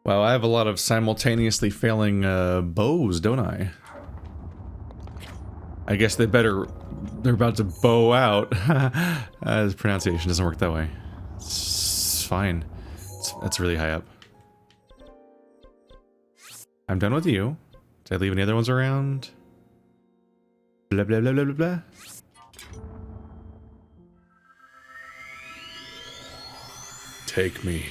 Wow, I have a lot of simultaneously failing bows, don't I? I guess they're about to bow out. The pronunciation doesn't work that way. It's fine. That's really high up. I'm done with you. Did I leave any other ones around? Blah blah blah blah blah blah. Take me.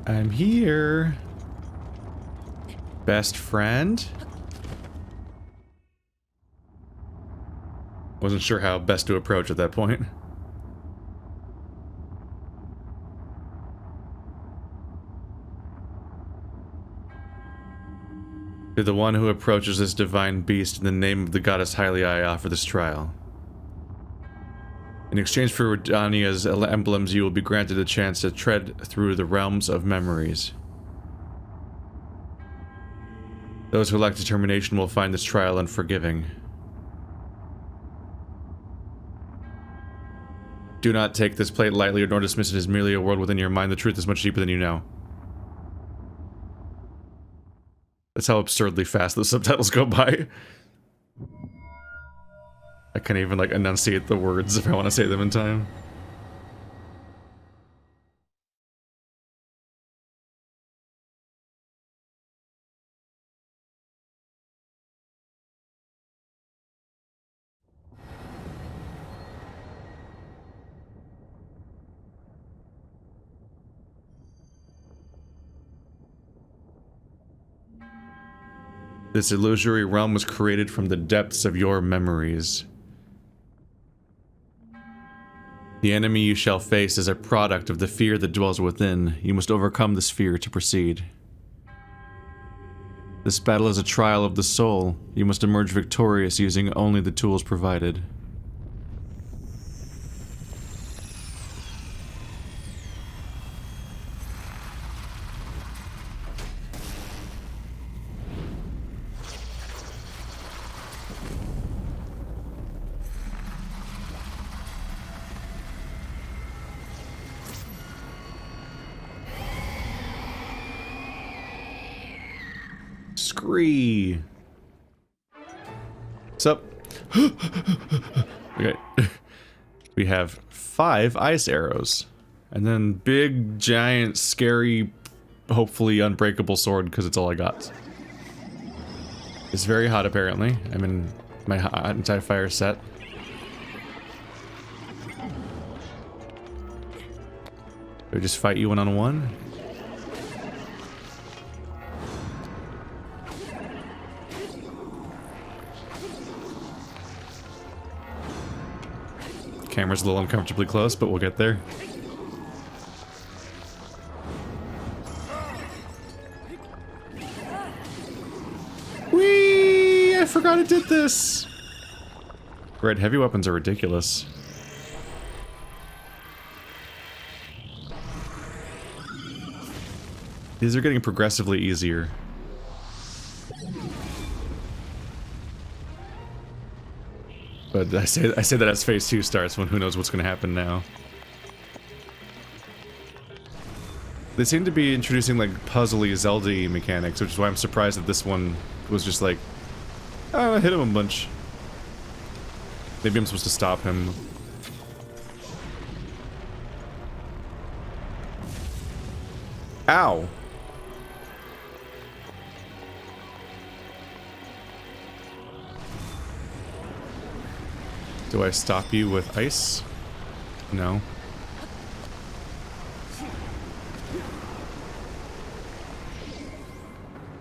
I'm here. Best friend? Wasn't sure how best to approach at that point. To the one who approaches this divine beast in the name of the goddess Hylia, I offer this trial. In exchange for RUDANIA's emblems, you will be granted a chance to tread through the realms of memories. Those who lack determination will find this trial unforgiving. Do not take this plate lightly, nor dismiss it as merely a world within your mind. The truth is much deeper than you know. That's how absurdly fast the subtitles go by. I can't even, like, enunciate the words if I want to say them in time. This illusory realm was created from the depths of your memories. The enemy you shall face is a product of the fear that dwells within. You must overcome this fear to proceed. This battle is a trial of the soul. You must emerge victorious using only the tools provided. Scree. What's up? Okay. We have 5 ice arrows. And then big, giant, scary, hopefully unbreakable sword, because it's all I got. It's very hot, apparently. I'm in my hot anti-fire set. Do I just fight you one-on-one? Camera's a little uncomfortably close, but we'll get there. Whee! I forgot it did this! Red heavy weapons are ridiculous. These are getting progressively easier. But I say that as phase 2 starts, when who knows what's going to happen now. They seem to be introducing like puzzly Zelda-y mechanics, which is why I'm surprised that this one was just like, oh, I hit him a bunch. Maybe I'm supposed to stop him. Ow! Do I stop you with ice? No.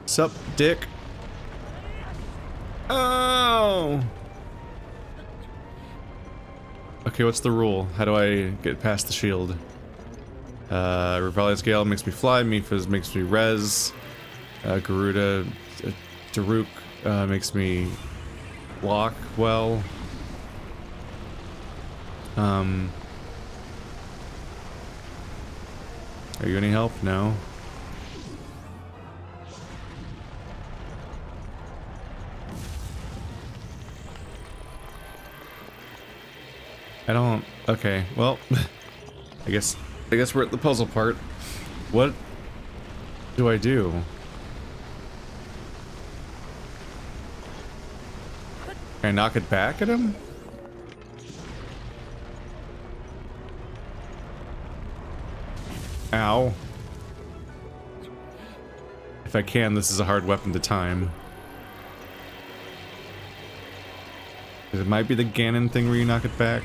Sup, dick? Oh! Okay, what's the rule? How do I get past the shield? Rebellious Gale makes me fly, Miphas makes me res, Garuda, Daruk makes me block well. Are you any help? No. I don't... Okay, well... I guess we're at the puzzle part. What do I do? Can I knock it back at him? Ow. If I can, this is a hard weapon to time. It might be the Ganon thing where you knock it back.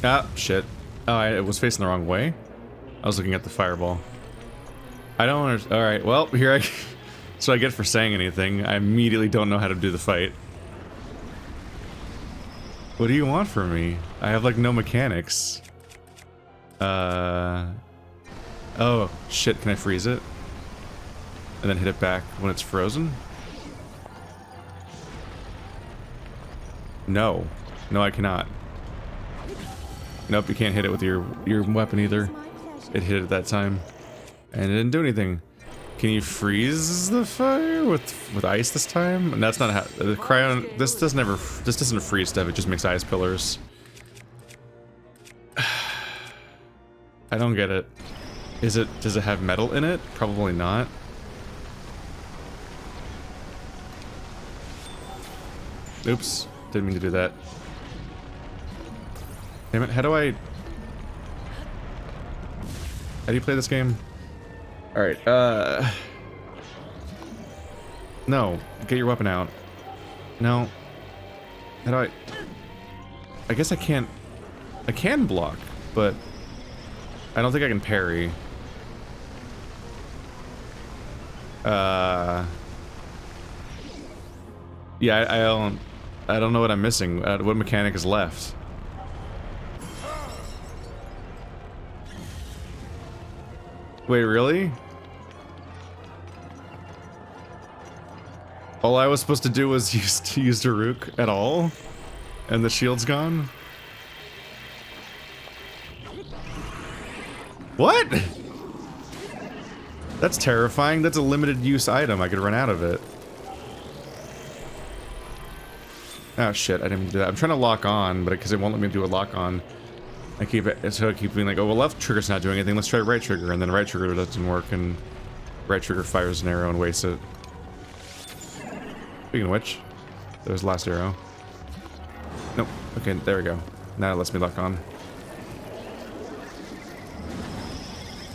Ah, shit. Oh, I was facing the wrong way? I was looking at the fireball. I don't understand. Alright, well, here I... So I get for saying anything. I immediately don't know how to do the fight. What do you want from me? I have, like, no mechanics. Oh, shit, can I freeze it? And then hit it back when it's frozen? No. No, I cannot. Nope, you can't hit it with your weapon either. It hit it that time. And it didn't do anything. Can you freeze the fire with ice this time? And that's not how the cryon. This doesn't freeze stuff. It just makes ice pillars. I don't get it. Does it have metal in it? Probably not. Oops, didn't mean to do that. Damn it, how do you play this game? Alright, no, get your weapon out. No. How do I guess I can block, but I don't think I can parry. Yeah, I don't know what I'm missing. What mechanic is left? Wait, really? All I was supposed to do was use Daruk at all? And the shield's gone? What? That's terrifying. That's a limited use item. I could run out of it. Oh shit, I didn't do that. I'm trying to lock on, but because it won't let me do a lock on. I keep being like, oh well, left trigger's not doing anything, let's try right trigger, and then right trigger doesn't work, and right trigger fires an arrow and wastes it. Speaking of which, there's the last arrow. Nope. Okay, there we go. Now it lets me lock on.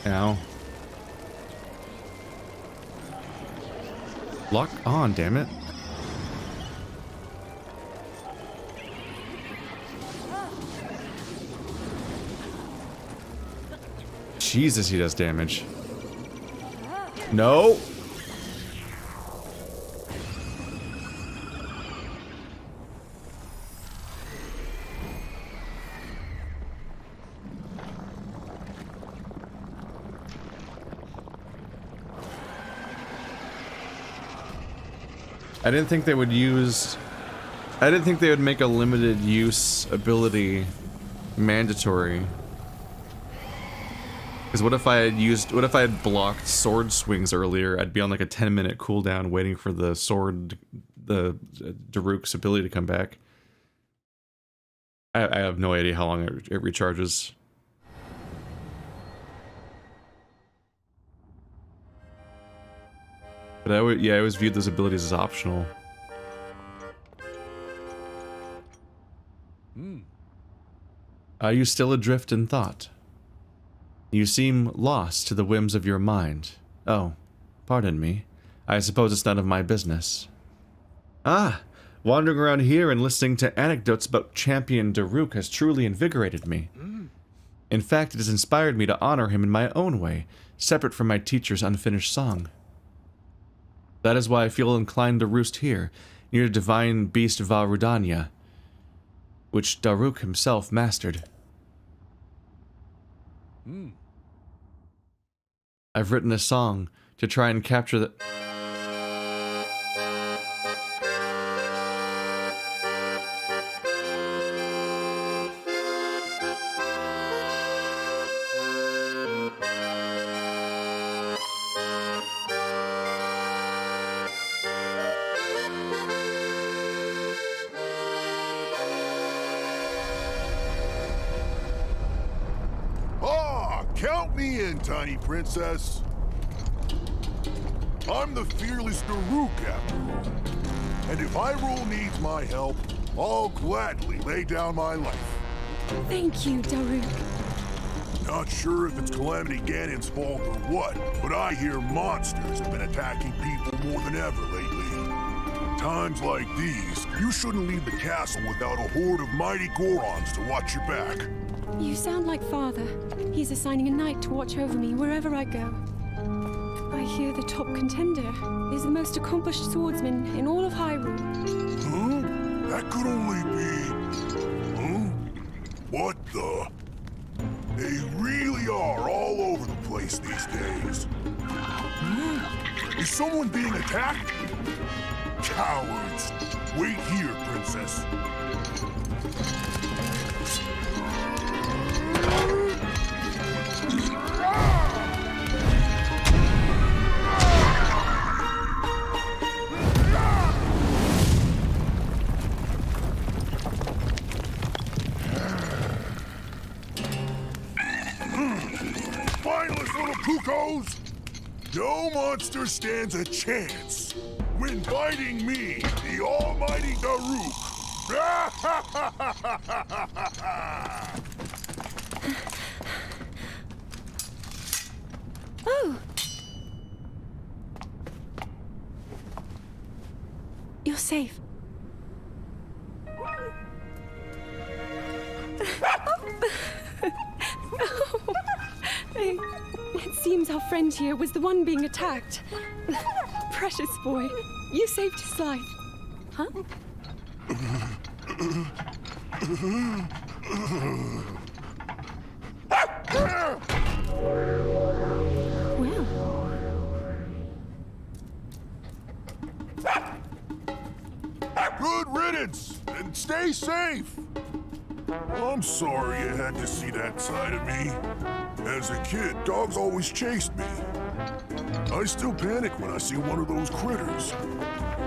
Ow. Lock on, damn it. Jesus, he does damage. No! I didn't think they would make a limited use ability mandatory. Because what if I had blocked sword swings earlier, I'd be on like a 10-minute cooldown waiting for the Daruk's ability to come back. I have no idea how long it recharges. But I always viewed those abilities as optional. Are you still adrift in thought? You seem lost to the whims of your mind. Oh, pardon me. I suppose it's none of my business. Ah, wandering around here and listening to anecdotes about Champion Daruk has truly invigorated me. In fact, it has inspired me to honor him in my own way, separate from my teacher's unfinished song. That is why I feel inclined to roost here, near the divine beast RUDANIA, which Daruk himself mastered. I've written a song to try and capture the... Count me in, tiny princess. I'm the fearless Daruk, after all. And if Hyrule needs my help, I'll gladly lay down my life. Thank you, Daruk. Not sure if it's Calamity Ganon's fault or what, but I hear monsters have been attacking people more than ever lately. Times like these, you shouldn't leave the castle without a horde of mighty Gorons to watch your back. You sound like Father. He's assigning a knight to watch over me wherever I go. I hear the top contender is the most accomplished swordsman in all of Hyrule. Huh? That could only be... Huh? What the... They really are all over the place these days. Is someone being attacked? Cowards! Wait here, princess. Spineless little cuckoos! No monster stands a chance when fighting me, the almighty Daruk. Oh! You're safe. It seems our friend here was the one being attacked. Precious boy, you saved his life. Huh? Well. Good riddance, and stay safe. I'm sorry you had to see that side of me. As a kid, dogs always chased me. I still panic when I see one of those critters.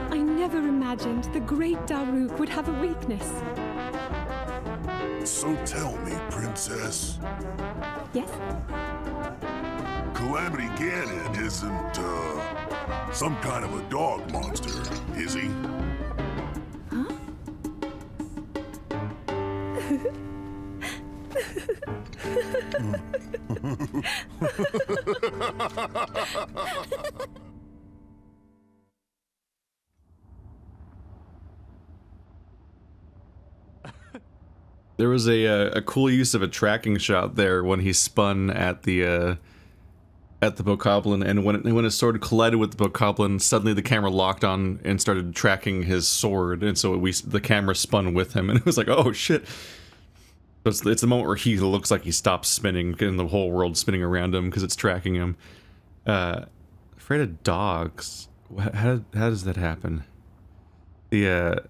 I never imagined the great Daruk would have a weakness. So tell me, princess. Yes? Calamity Ganon isn't, some kind of a dog monster, is he? Huh? There was a cool use of a tracking shot there when he spun at the Bokoblin, and when his sword collided with the Bokoblin, suddenly the camera locked on and started tracking his sword, and so the camera spun with him, and it was like, oh shit. It's the moment where he looks like he stops spinning, and the whole world's spinning around him because it's tracking him. Afraid of dogs. How does that happen? It's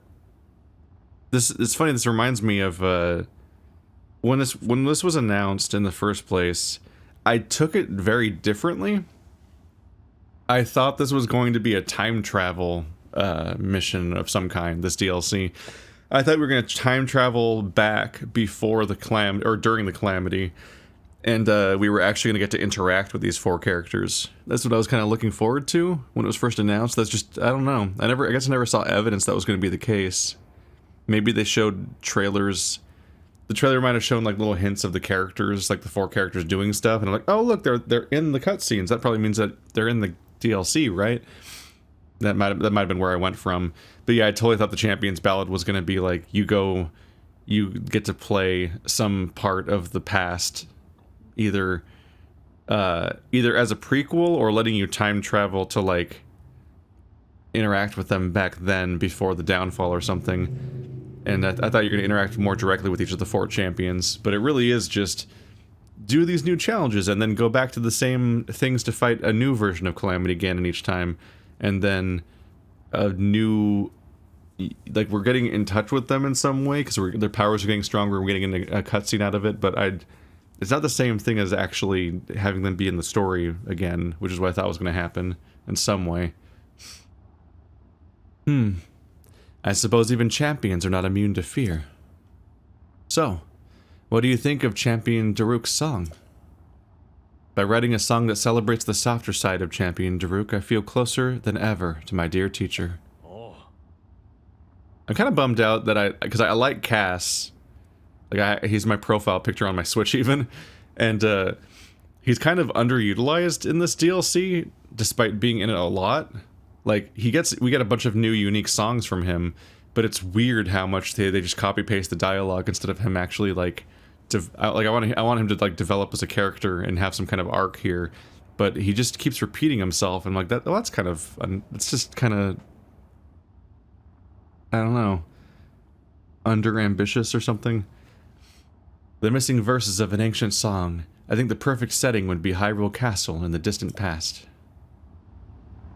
funny. This reminds me of when this was announced in the first place. I took it very differently. I thought this was going to be a time travel mission of some kind. This DLC. I thought we were going to time travel back before the during the Calamity, and we were actually going to get to interact with these 4 characters. That's what I was kind of looking forward to when it was first announced. That's just, I don't know. I guess I never saw evidence that was going to be the case. Maybe they showed trailers. The trailer might have shown like little hints of the characters, like the 4 characters doing stuff, and I'm like, oh look, they're in the cutscenes. That probably means that they're in the DLC, right? That might have been where I went from. But yeah, I totally thought the Champion's Ballad was going to be like, you get to play some part of the past, either as a prequel or letting you time travel to like interact with them back then before the downfall or something. And I thought you were going to interact more directly with each of the 4 champions, but it really is just do these new challenges and then go back to the same things to fight a new version of Calamity Ganon each time, and then a new, like, we're getting in touch with them in some way because their powers are getting stronger, we're getting a cutscene out of it, but it's not the same thing as actually having them be in the story again, which is what I thought was going to happen in some way. I suppose even champions are not immune to fear. So, what do you think of Champion Daruk's song? By writing a song that celebrates the softer side of Champion Daruk, I feel closer than ever to my dear teacher. I'm kind of bummed out that because I like Cass. Like, he's my profile picture on my Switch even, and he's kind of underutilized in this DLC, despite being in it a lot. Like, we get a bunch of new unique songs from him, but it's weird how much they just copy paste the dialogue instead of him actually like. I want him to like develop as a character and have some kind of arc here, but he just keeps repeating himself, and like that. Well, that's kind of. It's just kind of. I don't know. Under ambitious or something. The missing verses of an ancient song. I think the perfect setting would be Hyrule Castle in the distant past.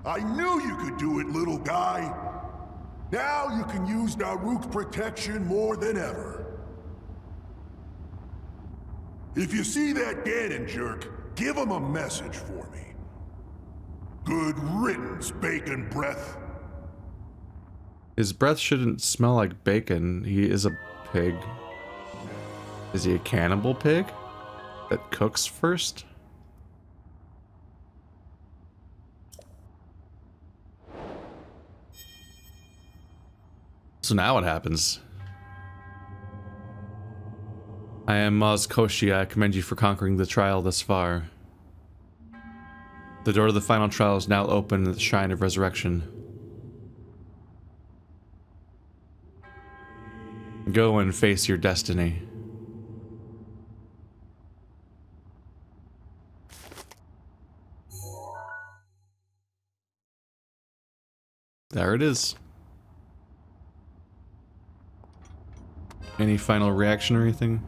I knew you could do it, little guy. Now you can use Daruk's protection more than ever. If you see that Ganon jerk, give him a message for me. Good riddance, bacon breath. His breath shouldn't smell like bacon. He is a pig. Is he a cannibal pig that cooks first? So now what happens? I am Maz Koshia. I commend you for conquering the trial thus far. The door to the final trial is now open at the Shrine of Resurrection. Go and face your destiny. There it is. Any final reaction or anything?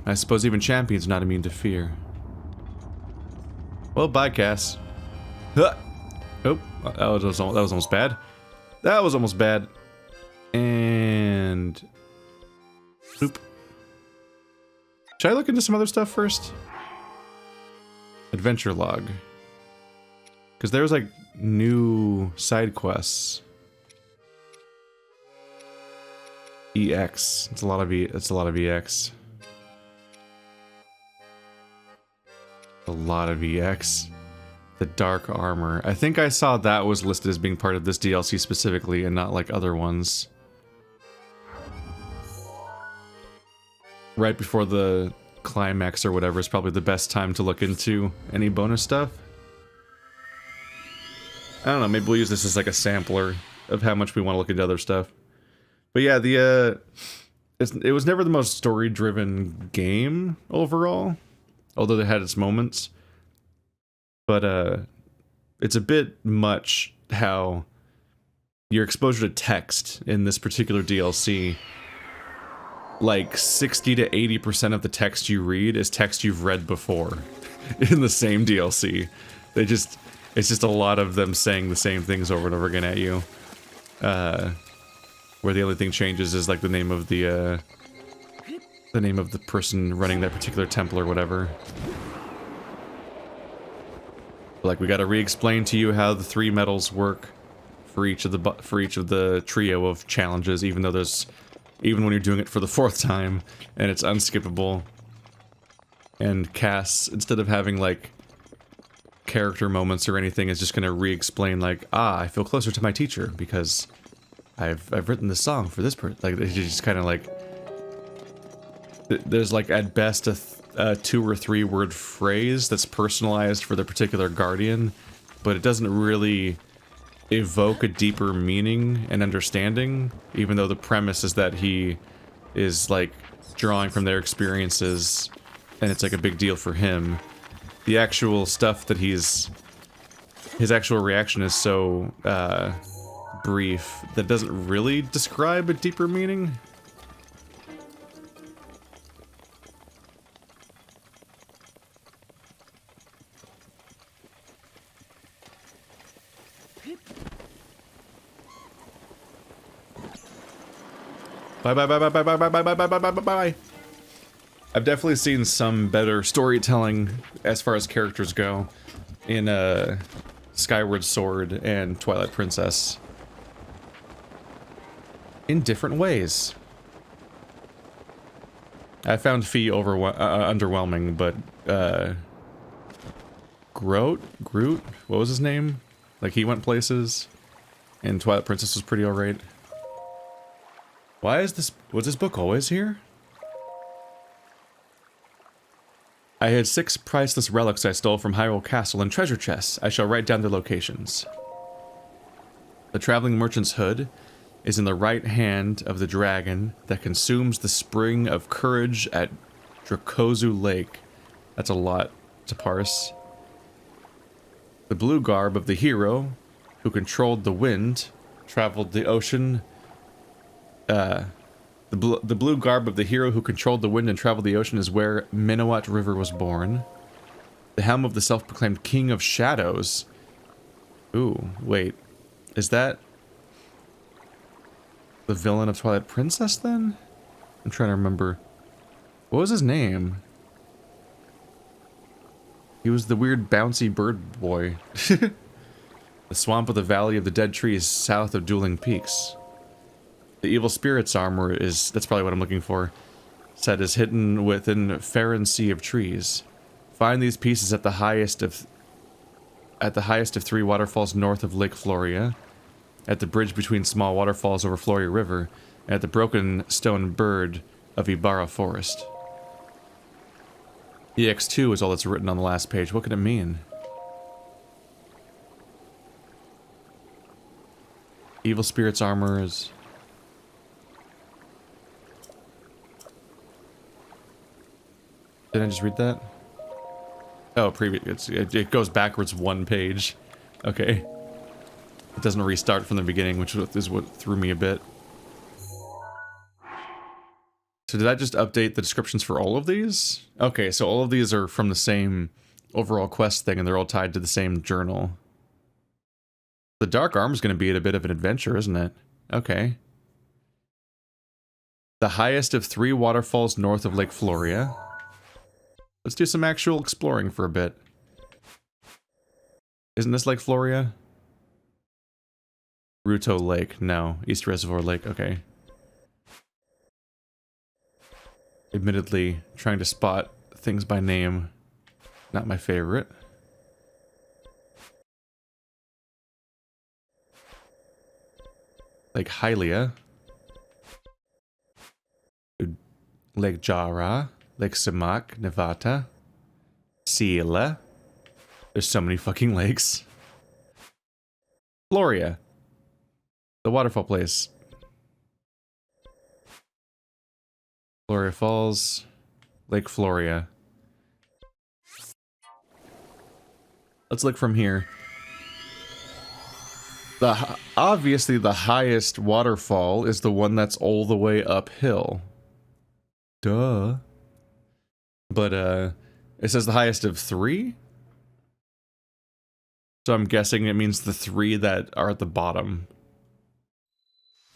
I suppose even champions are not immune to fear. Well, bye, Cass. Huh. Oh, that was almost bad. That was almost bad. And... Oop. Should I look into some other stuff first? Adventure log. Because there's like new side quests. EX. It's a lot of EX. A lot of EX. The dark armor. I think I saw that was listed as being part of this DLC specifically and not like other ones. Right before the climax or whatever is probably the best time to look into any bonus stuff. I don't know, maybe we'll use this as like a sampler of how much we want to look into other stuff. But yeah, it was never the most story-driven game overall, although it had its moments. But it's a bit much how your exposure to text in this particular DLC, like 60 to 80% of the text you read is text you've read before in the same DLC. It's just a lot of them saying the same things over and over again at you. Where the only thing changes is like the name of the person running that particular temple or whatever. Like, we gotta re-explain to you how the 3 medals work for each of the trio of challenges, even when you're doing it for the 4th time and it's unskippable. And Cass, instead of having like character moments or anything, is just gonna re-explain like, I feel closer to my teacher because I've written this song for this person. Like, it's just kind of like, there's like at best a 2 or 3 word phrase that's personalized for the particular guardian, but it doesn't really evoke a deeper meaning and understanding, even though the premise is that he is like drawing from their experiences and it's like a big deal for him. The actual stuff that his actual reaction is so brief that doesn't really describe a deeper meaning. Bye bye bye bye bye bye bye bye bye bye bye bye bye. I've definitely seen some better storytelling as far as characters go in Skyward Sword and Twilight Princess. In different ways. I found Fee underwhelming, but Groot, what was his name? Like, he went places, and Twilight Princess was pretty alright. Why is this, was this book always here? I had 6 priceless relics I stole from Hyrule Castle in treasure chests. I shall write down their locations. The traveling merchant's hood is in the right hand of the dragon that consumes the spring of courage at Dracozu Lake. That's a lot to parse. The blue garb of the hero who controlled the wind traveled the ocean. The blue garb of the hero who controlled the wind and traveled the ocean is where Minowat River was born. The helm of the self-proclaimed King of Shadows. Ooh, wait. Is that the villain of Twilight Princess, then? I'm trying to remember. What was his name? He was the weird bouncy bird boy. The swamp of the Valley of the Dead Trees south of Dueling Peaks. The evil spirit's armor is, that's probably what I'm looking for, said is hidden within FARON Sea of Trees. Find these pieces at the highest of 3 waterfalls north of Lake FLORIA, at the bridge between small waterfalls over FLORIA River, and at the broken stone bird of Ibarra Forest. EX2 is all that's written on the last page. What could it mean? Evil spirit's armor is... Did I just read that? Oh, it goes backwards 1 page. Okay. It doesn't restart from the beginning, which is what threw me a bit. So did I just update the descriptions for all of these? Okay, so all of these are from the same overall quest thing, and they're all tied to the same journal. The Dark Arm's going to be a bit of an adventure, isn't it? Okay. The highest of 3 waterfalls north of Lake FLORIA. Let's do some actual exploring for a bit. Isn't this Lake FLORIA? Ruto Lake. No. East Reservoir Lake. Okay. Admittedly, trying to spot things by name. Not my favorite. Lake Hylia. Lake Jara. Lake Samak, Nevada, Sila. There's so many fucking lakes. Floria. The waterfall place. Floria Falls. Lake Floria. Let's look from here. Obviously the highest waterfall is the one that's all the way uphill. Duh. But, it says the highest of 3? So I'm guessing it means the 3 that are at the bottom.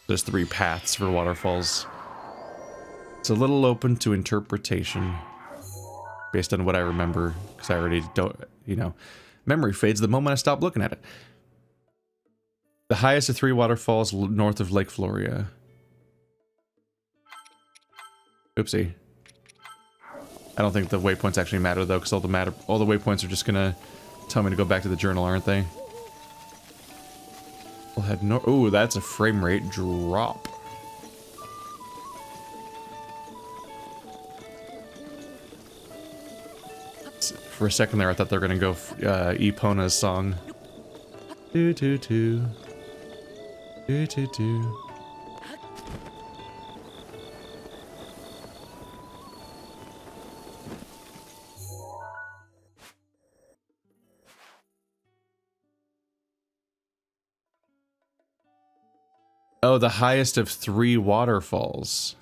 There's 3 paths for waterfalls. It's a little open to interpretation. Based on what I remember, because I already don't, you know. Memory fades the moment I stop looking at it. The highest of 3 waterfalls north of Lake FLORIA. Oopsie. I don't think the waypoints actually matter though, because all the waypoints are just gonna tell me to go back to the journal, aren't they? We'll head no. Ooh, that's a frame rate drop. For a second there, I thought they were gonna go Epona's song. Do do do. Do do do. Oh, the highest of 3 waterfalls.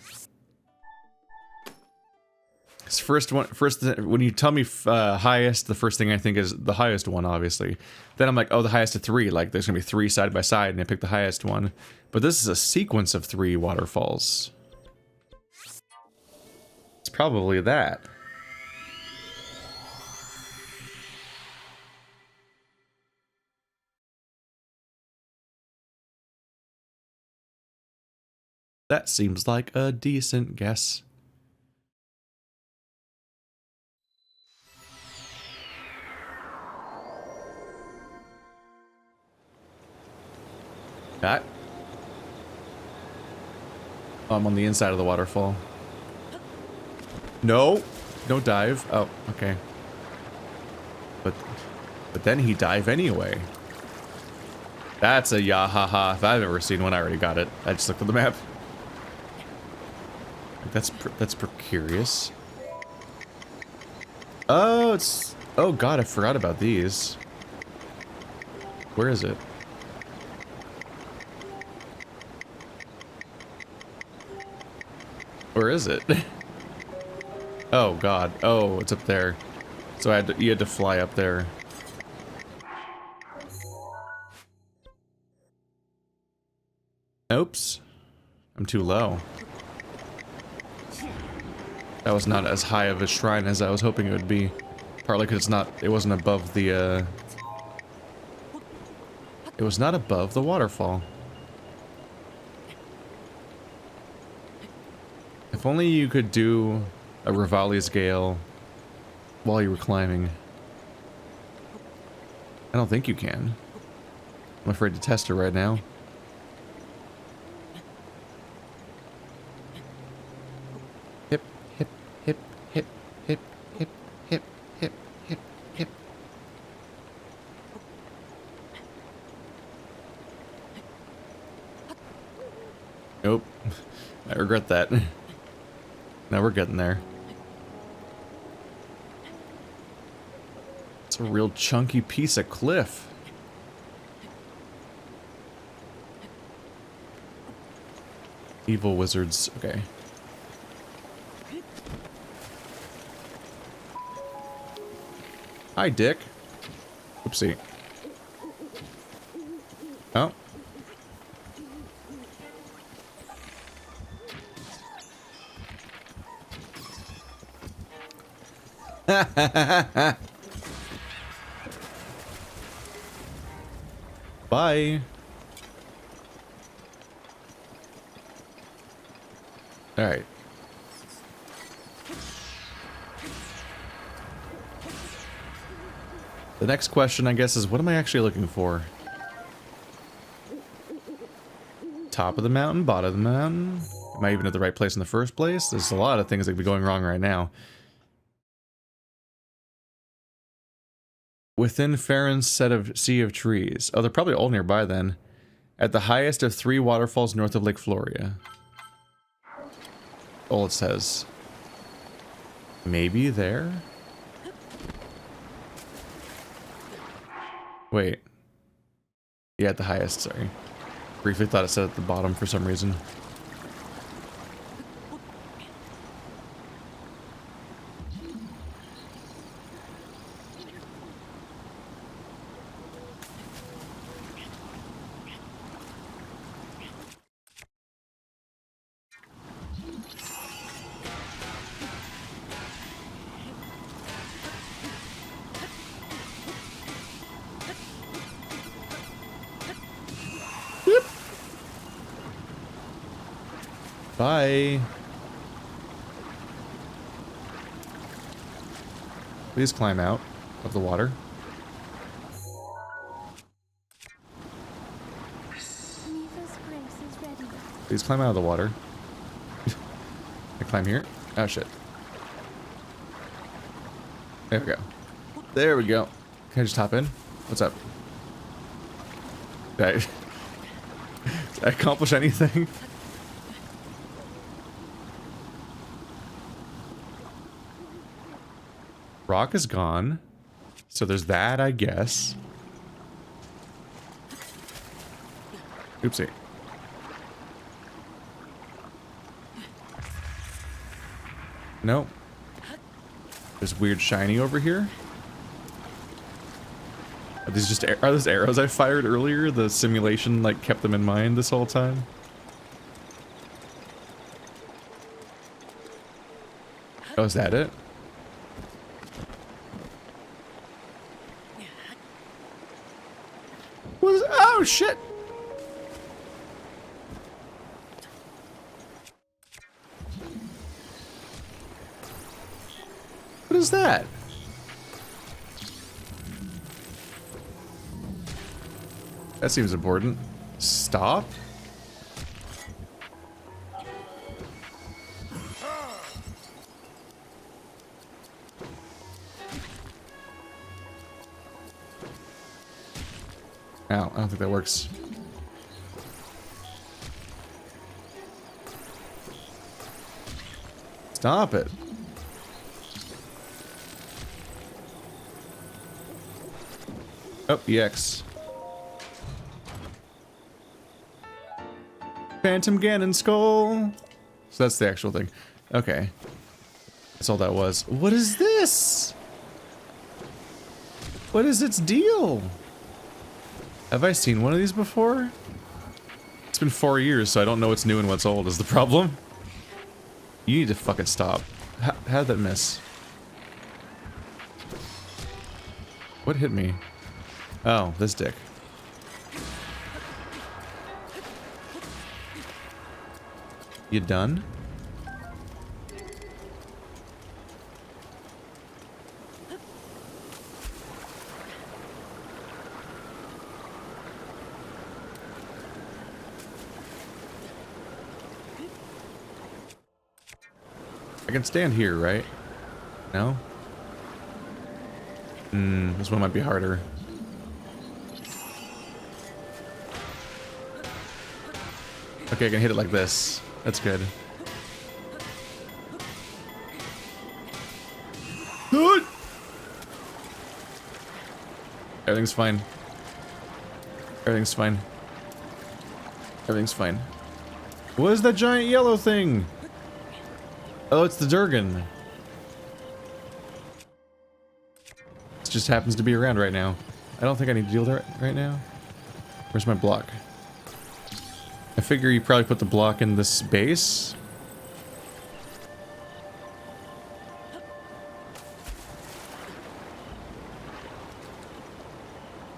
'Cause when you tell me highest, the first thing I think is the highest one, obviously. Then I'm like, oh, the highest of 3. Like, there's gonna be 3 side by side, and I pick the highest one. But this is a sequence of 3 waterfalls. It's probably that. That seems like a decent guess. That? Oh, I'm on the inside of the waterfall. No! Don't dive. Oh, okay. But then he dive anyway. That's a yahaha. If I've ever seen one, I already got it. I just looked at the map. That's precarious. Oh, it's... Oh god, I forgot about these. Where is it? Where is it? Oh god. Oh, it's up there. So you had to fly up there. Oops. I'm too low. That was not as high of a shrine as I was hoping it would be. Partly because it wasn't above the, it was not above the waterfall. If only you could do a Rivali's Gale while you were climbing. I don't think you can. I'm afraid to test it right now. Hip, hip, hip, hip, hip, hip, hip, hip, hip, hip. Nope. I regret that. Now we're getting there. It's a real chunky piece of cliff. Evil wizards. Okay. Hi, Dick. Oopsie. Oh. Bye. All right. The next question, I guess, is what am I actually looking for? Top of the mountain, bottom of the mountain? Am I even at the right place in the first place? There's a lot of things that could be going wrong right now. Within FARON's sea of trees. Oh, they're probably all nearby then. At the highest of 3 waterfalls north of Lake FLORIA. All it says. Maybe there? Wait. Yeah, at the highest, sorry. Briefly thought it said at the bottom for some reason. Bye. Please climb out of the water. Please climb out of the water. I climb here. Oh shit. There we go. There we go. Can I just hop in? What's up? Did I accomplish anything? Rock is gone. So there's that, I guess. Oopsie. Nope. There's weird shiny over here. Are these just are those arrows I fired earlier? The simulation like kept them in mind this whole time. Oh, is that it? What is, oh shit! What is that? That seems important. Stop? Ow, I don't think that works. Stop it. Oh, EX. Phantom Ganon skull. So that's the actual thing. Okay. That's all that was. What is this? What is its deal? Have I seen one of these before? It's been 4 years, so I don't know what's new and what's old is the problem. You need to fucking stop. How'd that miss? What hit me? Oh, this dick. You done? I can stand here, right? No? This one might be harder. Okay, I can hit it like this. That's good. Everything's fine. Everything's fine. Everything's fine. What is that giant yellow thing? Oh, it's the Durgan. It just happens to be around right now. I don't think I need to deal with it right now. Where's my block? I figure you probably put the block in this base.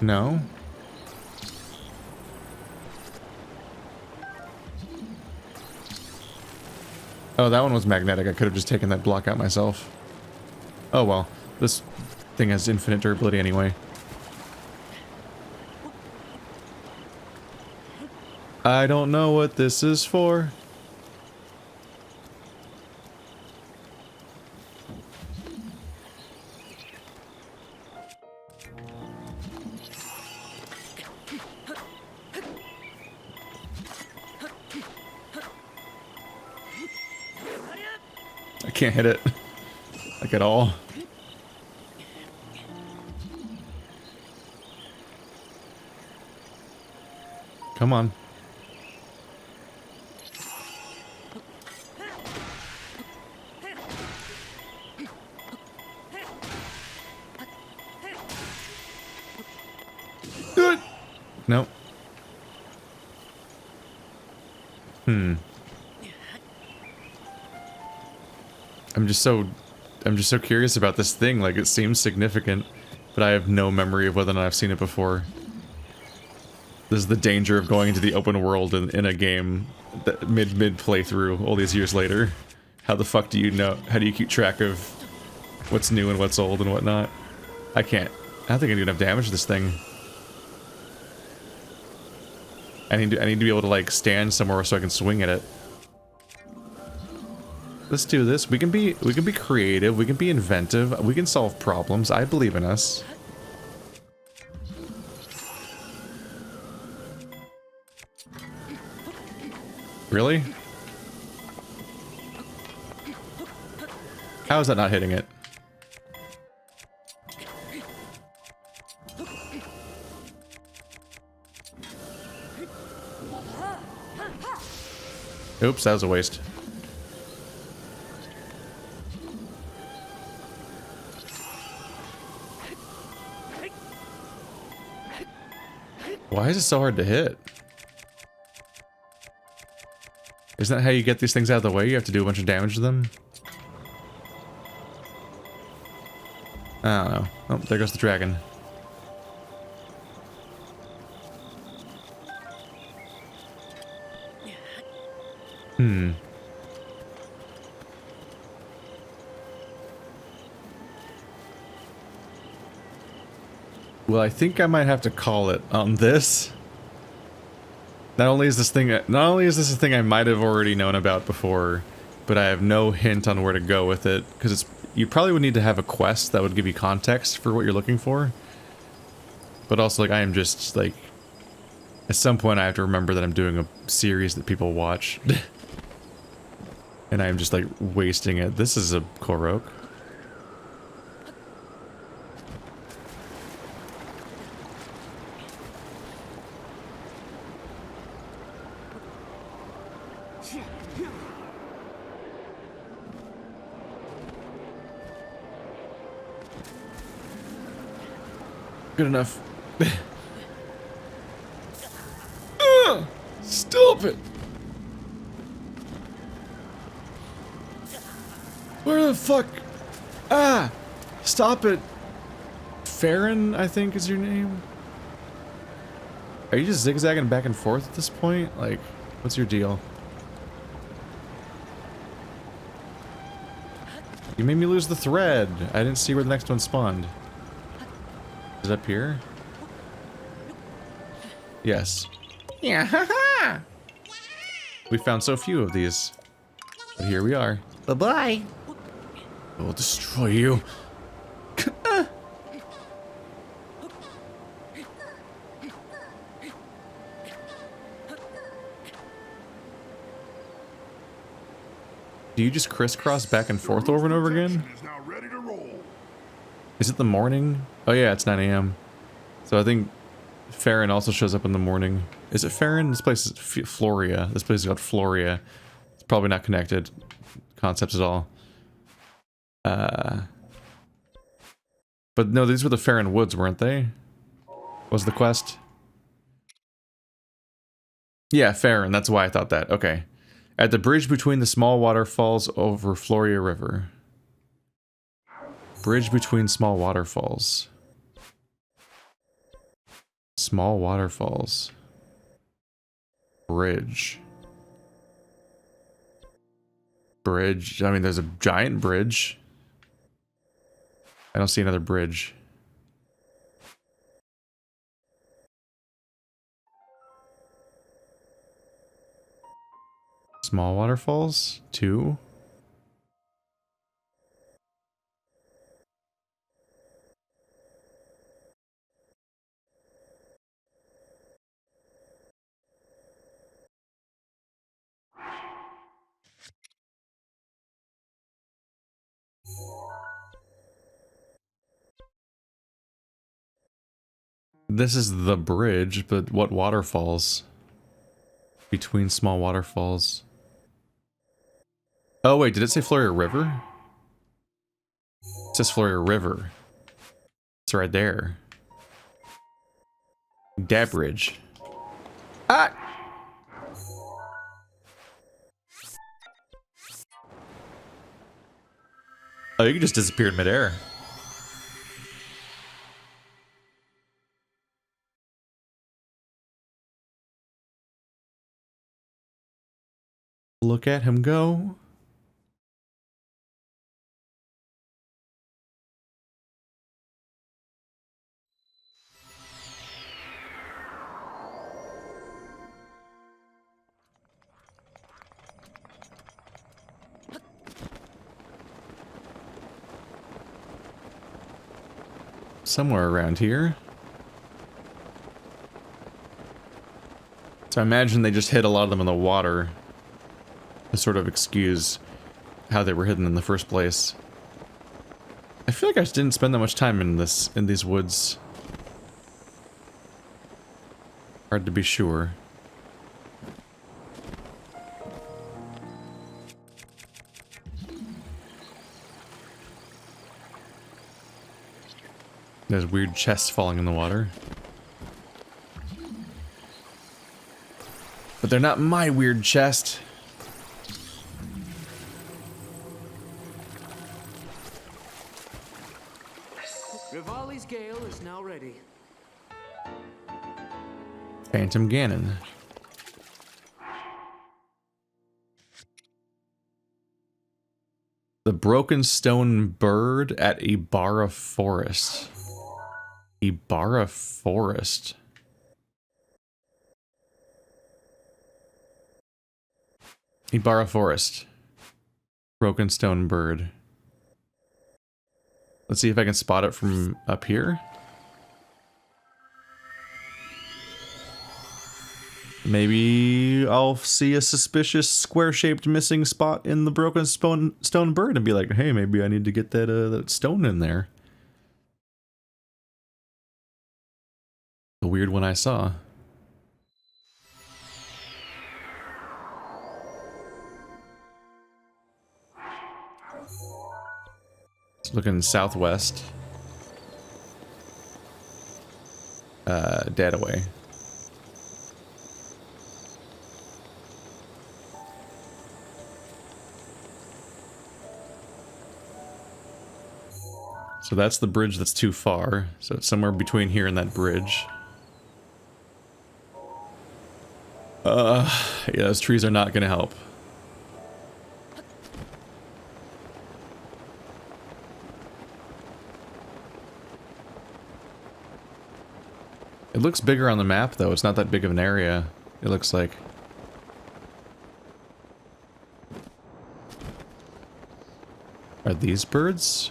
No. Oh, that one was magnetic. I could have just taken that block out myself. Oh well. This thing has infinite durability anyway. I don't know what this is for. I can't hit it. Like at all. Come on. Nope. I'm just so curious about this thing. Like, it seems significant, but I have no memory of whether or not I've seen it before. This is the danger of going into the open world in a game that mid playthrough all these years later. How the fuck do you know? How do you keep track of what's new and what's old and whatnot? I can't. I don't think I do enough damage to this thing. I need to be able to like stand somewhere so I can swing at it. Let's do this. We can be creative. We can be inventive. We can solve problems. I believe in us. Really? How is that not hitting it? Oops, that was a waste. Why is it so hard to hit? Isn't that how you get these things out of the way? You have to do a bunch of damage to them? I don't know. Oh, there goes the dragon. Hmm. Well, I think I might have to call it on this. Not only is this a thing I might have already known about before, but I have no hint on where to go with it, because you probably would need to have a quest that would give you context for what you're looking for. But also, like, I am just, like, at some point I have to remember that I'm doing a series that people watch. And I am just, like, wasting it. This is a Korok. Good enough. Stop it! Where the fuck? Ah! Stop it! FARON, I think is your name? Are you just zigzagging back and forth at this point? Like, what's your deal? You made me lose the thread. I didn't see where the next one spawned. Is it up here? Yes. Yeah, haha! We found so few of these. But here we are. Bye-bye. I will destroy you. Do you just crisscross back and forth over and over again? Is it the morning? Oh yeah, it's 9 AM. So I think FARON also shows up in the morning. Is it FARON? This place is FLORIA. This place is called FLORIA. It's probably not connected concepts at all. But no, these were the FARON Woods, weren't they? Was the quest? Yeah, FARON. That's why I thought that. Okay. At the bridge between the small waterfalls over FLORIA River. Bridge between small waterfalls. Small waterfalls. Bridge. Bridge. I mean, there's a giant bridge. I don't see another bridge. Small waterfalls? 2? This is the bridge, but what waterfalls? Between small waterfalls. Oh wait, did it say FLORIA River? It says FLORIA River. It's right there. Dat bridge. Ah! Oh, you can just disappear in midair. Look at him go. Somewhere around here. So I imagine they just hid a lot of them in the water to sort of excuse how they were hidden in the first place. I feel like I just didn't spend that much time in these woods. Hard to be sure. There's weird chests falling in the water. But they're not my weird chest. Rivali's Gale is now ready. Phantom Ganon. The broken stone bird at Ibarra Forest. Ibarra Forest. Ibarra Forest. Broken stone bird. Let's see if I can spot it from up here. Maybe I'll see a suspicious square-shaped missing spot in the broken stone bird and be like, hey, maybe I need to get that stone in there. The weird one I saw. It's looking southwest. Dead away. So that's the bridge that's too far. So it's somewhere between here and that bridge. Yeah, those trees are not gonna help. It looks bigger on the map though, it's not that big of an area, it looks like. Are these birds?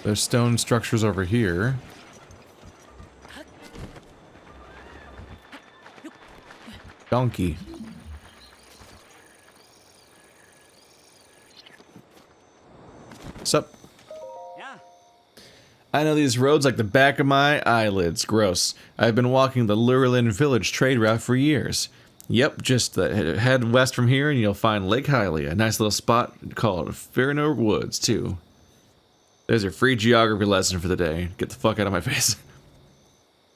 There's stone structures over here. Donkey. Sup? Yeah. I know these roads like the back of my eyelids. Gross. I've been walking the Lurelin village trade route for years. Yep, just head west from here and you'll find Lake Hylia, a nice little spot called FARON Woods, too. There's your free geography lesson for the day. Get the fuck out of my face.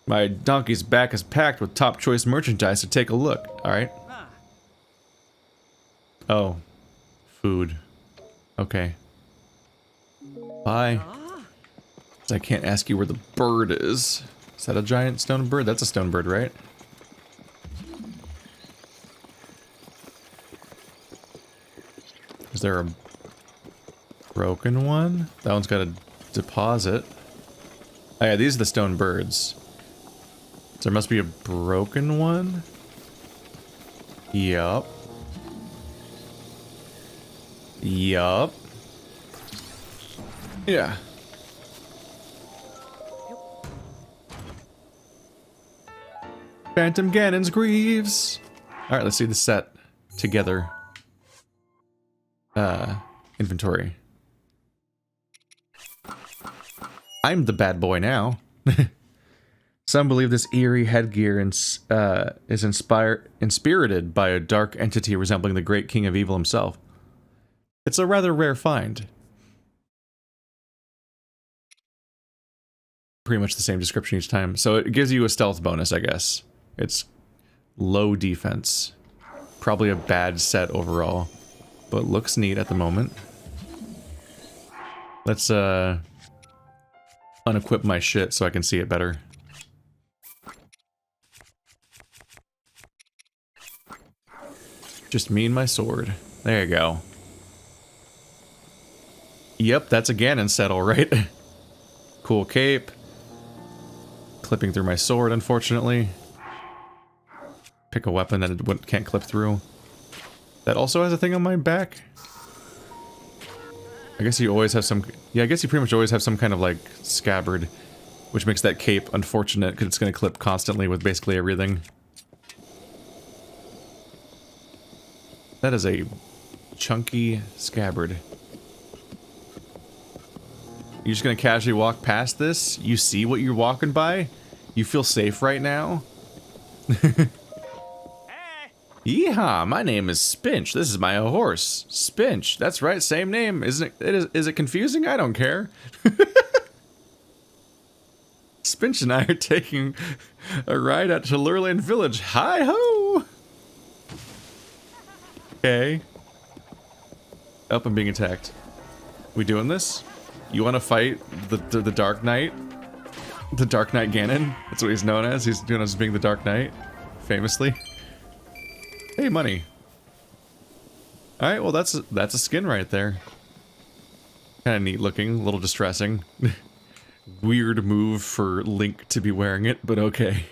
My donkey's back is packed with top choice merchandise, so take a look, alright? Oh. Food. Okay. Bye. I can't ask you where the bird is. Is that a giant stone bird? That's a stone bird, right? Is there a broken one? That one's got a deposit. Oh yeah, these are the stone birds. So there must be a broken one? Yup. Yup. Yeah. Phantom Ganon's Greaves! Alright, let's see the set together. Inventory. I'm the bad boy now. Some believe this eerie headgear is inspirited by a dark entity resembling the great king of evil himself. It's a rather rare find. Pretty much the same description each time. So it gives you a stealth bonus, I guess. It's low defense. Probably a bad set overall. But looks neat at the moment. Let's unequip my shit so I can see it better. Just me and my sword. There you go. Yep, that's a Ganon set, alright. Cool cape. Clipping through my sword, unfortunately. Pick a weapon that it can't clip through. That also has a thing on my back. I guess you always have some... Yeah, I guess you pretty much always have some kind of, like, scabbard. Which makes that cape unfortunate, because it's going to clip constantly with basically everything. That is a chunky scabbard. You're just going to casually walk past this? You see what you're walking by? You feel safe right now? Yeehaw, my name is Spinch. This is my horse, Spinch. That's right, same name. Isn't it? Is it confusing? I don't care. Spinch and I are taking a ride out to Lurland Village. Hi-ho! Okay. Oh, I'm being attacked. We doing this? You want to fight the Dark Knight? The Dark Knight Ganon? That's what he's known as. He's known as being the Dark Knight, famously. Hey, money. Alright, well that's a skin right there. Kind of neat looking, a little distressing. Weird move for Link to be wearing it, but okay.